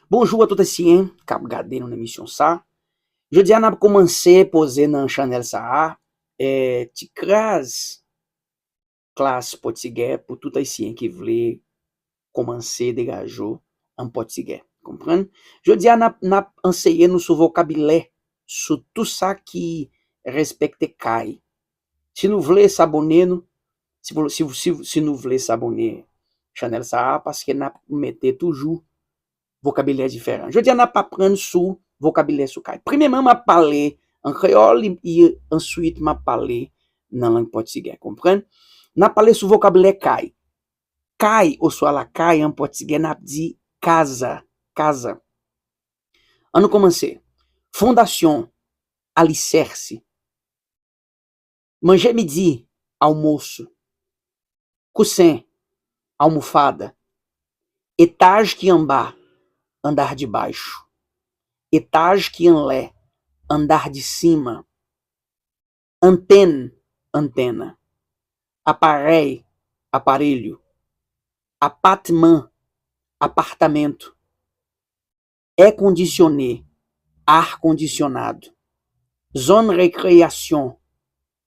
Bonjour à tout haïtien k'ap gade nou emisyon sa. Jodi an ap komanse pose nan chanel sa ti kras klas portugais pour tout haïtien qui vle komanse degajo en portugais. Kompren? Jodi an nap enseye nou sou vocabulaire, sou tout ça qui respecte kay. Si nou vle s'abonner nou, si nou vle s'abonner chanel sa parce que nap mette toujours vocabulaire différent. Je dis on n'a pas prendre sous vocabulaire sous kay. Premièrement, m'a parler en créole et ensuite m'a parler dans langue portugais, comprendre? N'a parler sous vocabulaire kay. Kay ou soit la kay en portugais n'a dit casa, casa. On nous commencer. Fondation, alicerce. Manger midi, almoço. Coussin, almofada. Etage que en bas, andar de baixo. Etage que en lé, andar de cima. Antenne, antena. Aparelho, aparelho. Appartement, apartamento. É-conditionné, ar-condicionado. Zone recreação,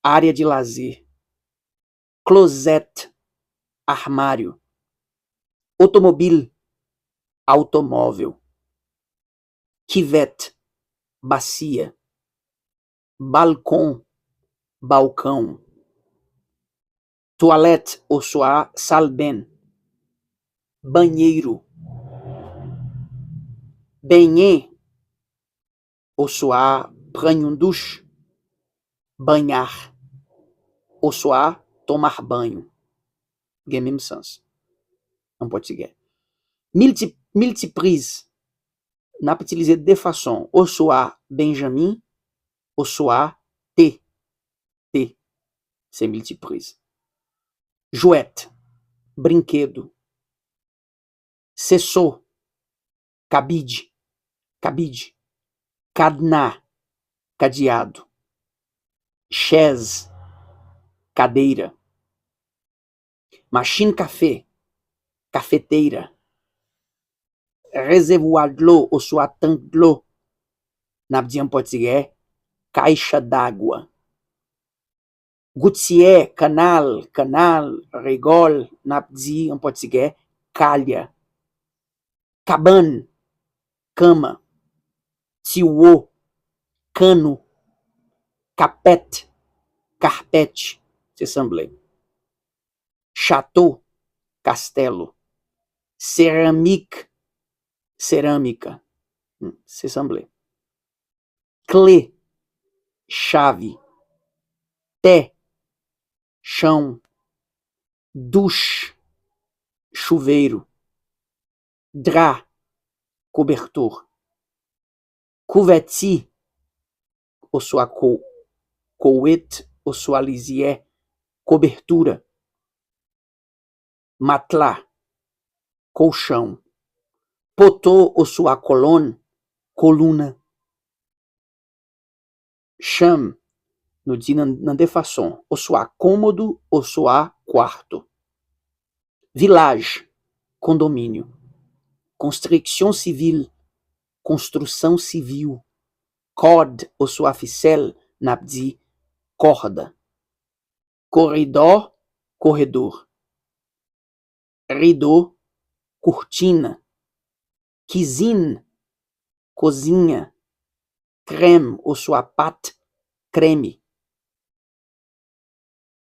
área de lazer. Closet, armário. Automobile, automóvel. Cuvette, bacia. Balcão, balcão. Toilette, ou soit salle bain. Banheiro. Banher, ou soit prendre um douche. Banhar, ou soit tomar banho. Tem mesmo sens en portugais. Multiprise, n'a pas utilisé de façon, ou soit Benjamin, ou soit T. T, c'est multiprise. Jouette, brinquedo. Cessou, cabide, cabide. Cadená, cadeado. Chaise, cadeira. Machine café, cafeteira. Reservoir de l'eau, ou soit tanque de l'eau, n'a dit en portugais, caixa d'água. Gouttière, canal, canal, rigole, n'a dit en portugais, calha. Cabane, cama. Tiô, cano. Capete, carpete, c'est semblé. Château, castelo. Ceramique, cerâmica, c'est semblé. Clé, chave. Pé, chão. Douche, chuveiro. Drap, cobertor. Couverture, ou soit couette, ou soit lisière, cobertura. Matelas, colchão. Poteau, ou soit colonne, coluna. Chame, nous dit dans deux façons, ou soit cômodo, ou soit quarto. Village, condomínio. Construction civile, construção civil. Corde, ou soit ficelle, n'a dit corda. Corredor, corredor. Rideau, cortina. Cuisine, cozinha. Crème, ou soit pâte, creme.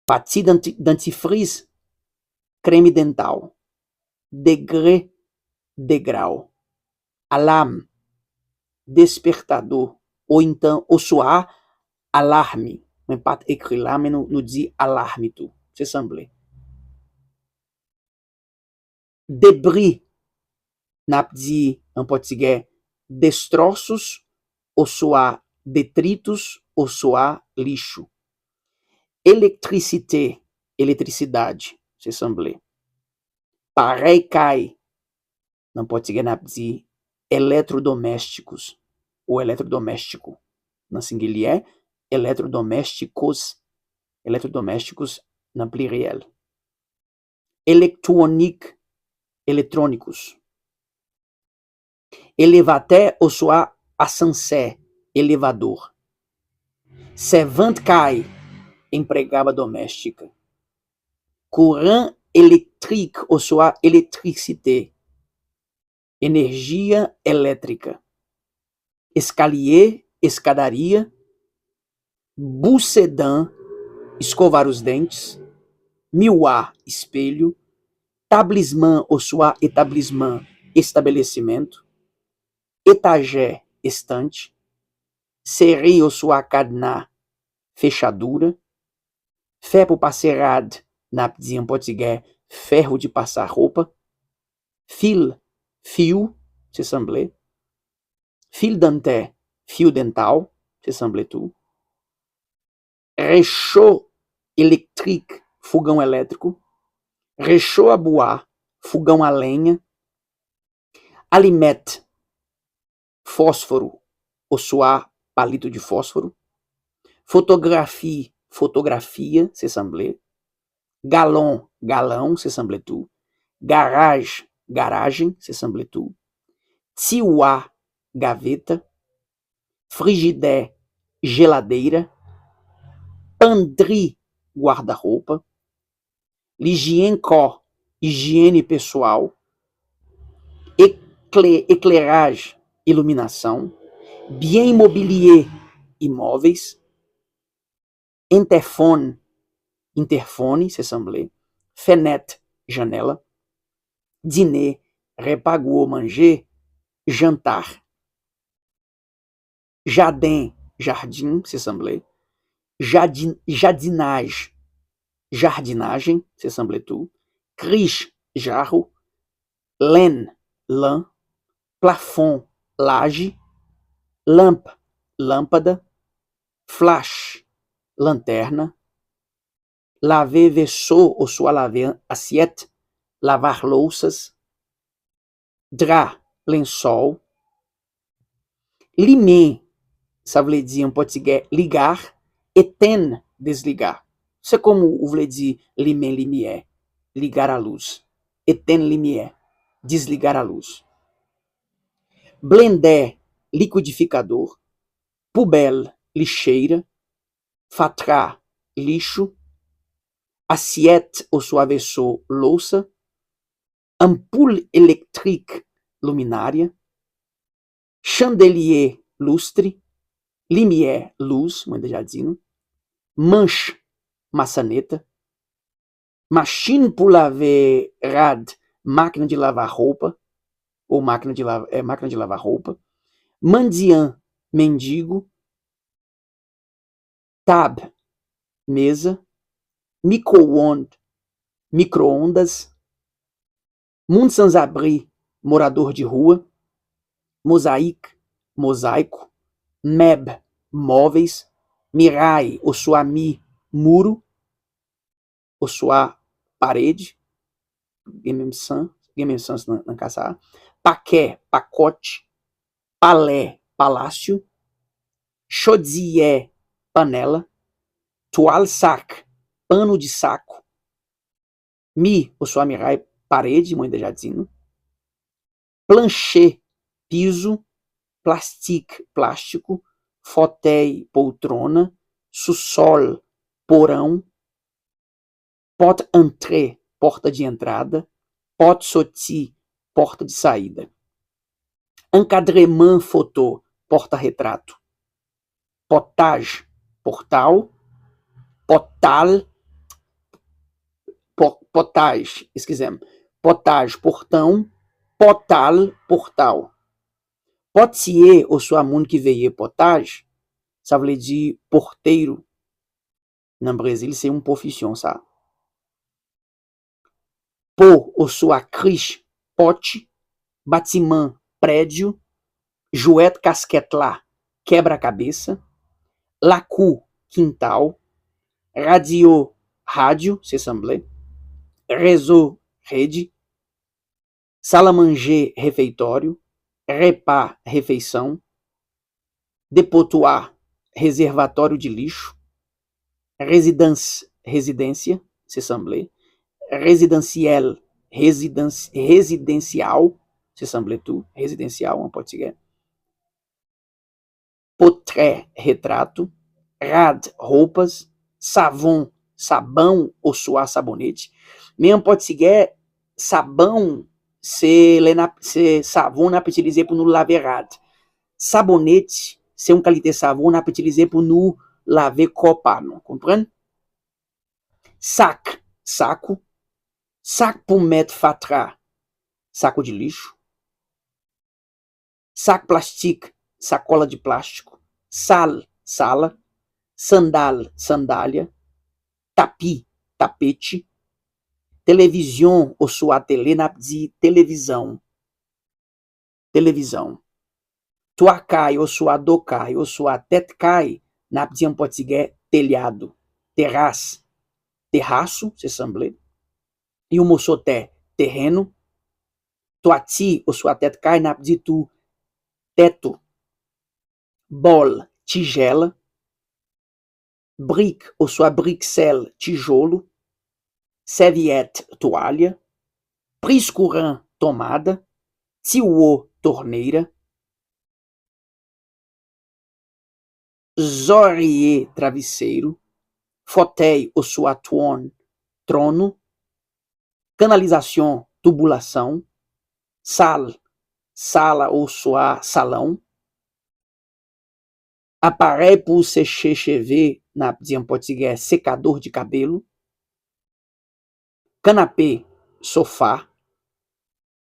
Pâte dentifrice, creme dental. Degré, degrau. Alarme, despertador. Ou então, ou soit alarme. Mais pas écrit là, mais nous dit alarme tout. C'est semblé. Débris, n'a dit en portugais, destroços, ou soit detritos, ou soit lixo. Eletricité, eletricidade, c'est semblé. Parei cai, en portugais n'a dit eletrodomésticos, ou eletrodoméstico. Na singulier, eletrodomésticos, eletrodomésticos na pluriel. Eletrônico, eletrônicos. Elevateur ou soit ascenseur, elevador. Servante cai, empregada doméstica. Courant électrique ou soit électricité, energia elétrica. Escalier, escadaria. Bucedan, escovar os dentes. Miroir, espelho. Talismã ou soit établissement, estabelecimento. Étagère, estante. Serré ou soit cadenas, fechadura. Ferro passerade, em português, ferro de passar roupa. Fil, fio, se semblé. Fil dentaire, fio dental, se semblé tout. Réchaud électrique, fogão elétrico. Réchaud à bois, fogão a lenha. Allumette, fósforo, ou soit palito de fósforo. Fotografie, fotografia, se semblé. Galon, galão, se semblé tout. Garage, garagem, se semblé tout. Tiroir, gaveta. Frigidaire, geladeira. Pandry, guarda-roupa. L'hygiène corps, higiene pessoal. Éclairage, iluminação. Bien immobilier, imóveis. Interfone, interfone, se semblé. Fenêtre, janela. Dîner, repas ou manger, jantar. Jardim, jardim, se semblé. Jardinage, jardinagem, se semblé tout. Criche, jarro. Laine, lã. Plafond, laje. Lampe, lâmpada. Flash, lanterna. Laver vaisseau ou soit laver assiette, lavar louças. Drap, lençol. Limer, ça veut dire en portugais ligar. Éteindre, desligar. C'est como vous voulez dire limer lumière, ligar a luz. Éteindre lumière, desligar a luz. Blender, liquidificador. Poubelle, lixeira. Fatras, lixo. Assiette ou soit vaisseau, louça. Ampoule électrique, luminária. Chandelier, lustre. Lumière, luz, mãe de jardim. Manche, maçaneta. Machine pour laver rad, máquina de lavar roupa. Ou máquina de lavar roupa. Mendiant, mendigo. Table, mesa. Micro-ondas. Monde sans abri, morador de rua. Mosaïque, mosaico. Meb, móveis. Miraille, ou soit muro. Ou soit parede. Game sens na caçar. Paquet, pacote. Palais, palácio. Chaudière, panela. Toile sac, pano de saco. Ou soit miraille, parede, mãe de jardim. Plancher, piso. Plastique, plástico. Fauteuil, poltrona. Sous-sol, porão. Porte-entrée, porta de entrada. Porte-sortie, porta de saída. Encadrement photo, porta-retrato. Potage, portal. Potage, esquecemos. Potage, portão. Potal, portal. Potier, ou soit monde qui veille potage, ça veut dire porteiro. No Brasil, c'est une profession, ça. Pot, ou soit criche, pote. Bâtiment, prédio. Jouet, casquette lá, quebra-cabeça. Lacu, quintal. Radio, rádio, se semblé. Réseau, rede. Salle à manger, refeitório. Repas, refeição. Dépotoir, reservatório de lixo. Residência, se semblé. Residencial, residencial, se semble tout, residencial en português. Portrait, retrato. Rad, roupas. Savon, sabão ou suar, sabonete. Mais en português, sabão, c'est savon, on peut utiliser pour nous laver rad. Sabonete, c'est une qualité savon, on peut utiliser pour nous laver copa, não compreende? Sac, saco. Sac pour mettre fatra, saco de lixo. Sac plastique, sacola de plástico. Sal, sala. Sandal, sandália. Tapis, tapete. Televisão, ou sua tele, na de televisão. Televisão. Tuacai, ou sua docai, ou sua tetcai, na de em português, telhado. Terraço, terraço, se semble. E o moçoté, terreno. Tuati, ou sua tetcai, na de tu, teto. Bol, tigela. Brique, ou sua brixel, tijolo. Serviette, toalha. Prise courant, tomada. Tiwo, torneira. Zorier, travesseiro. Fauteuil, ou sua trono. Canalização, tubulação. Salle, sala ou sua salão. Appareil pour sécher cheveux, na em português, secador de cabelo. Canapé, sofá.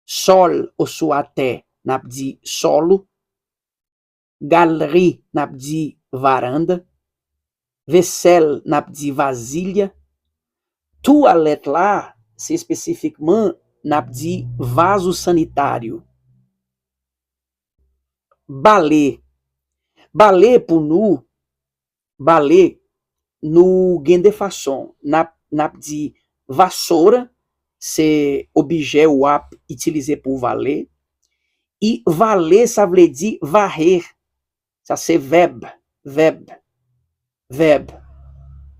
Sol ou sua té, na de solo. Galerie, na de varanda. Vaisselle, na de vasilha. Toilette lá, c'est spécifiquement na de vaso sanitário. Balé. Balé pour nous, balé no gain de façon, na de vassoura, c'est objet ou app utilisé pour valer. E valer, ça veut dire varrer. Ça c'est verbe.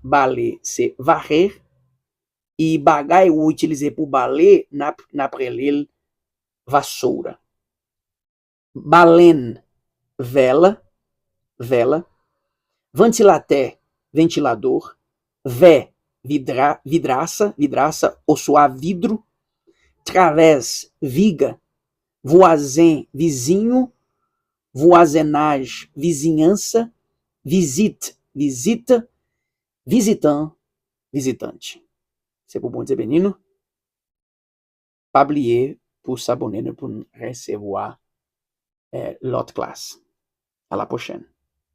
Balé, c'est varrer. E bagay ou utilisé pour balé, na prelil vassoura. Baleine, vela. Ventilateur, ventilador. Vidraça, ou sua vidro. Través, viga. Voisin, vizinho. Voisinage, vizinhança. Visite, visita. Visitant, visitante. C'est pour bon dire benino. Pas oublier pour s'abonner pour recevoir l'autre classe. À la prochaine.